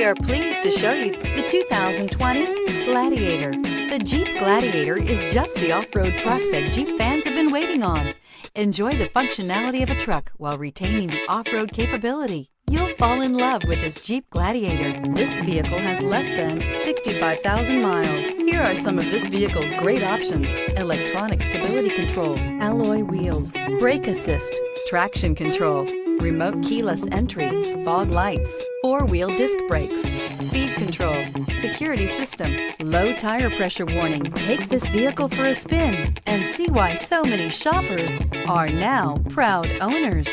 are pleased to show you the 2020 Gladiator. The Jeep Gladiator is just the off-road truck that Jeep fans have been waiting on. Enjoy the functionality of a truck while retaining the off-road capability. You'll fall in love with this Jeep Gladiator. This vehicle has less than 65,000 miles. Here are some of this vehicle's great options: electronic stability control, alloy wheels, brake assist, traction control, remote keyless entry, fog lights, four-wheel disc brakes, speed control, security system, low tire pressure warning. Take this vehicle for a spin and see why so many shoppers are now proud owners.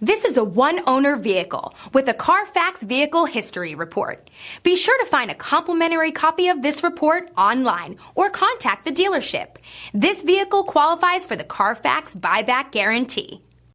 This is a one-owner vehicle with a Carfax Vehicle History Report. Be sure to find a complimentary copy of this report online or contact the dealership. This vehicle qualifies for the Carfax Buyback Guarantee.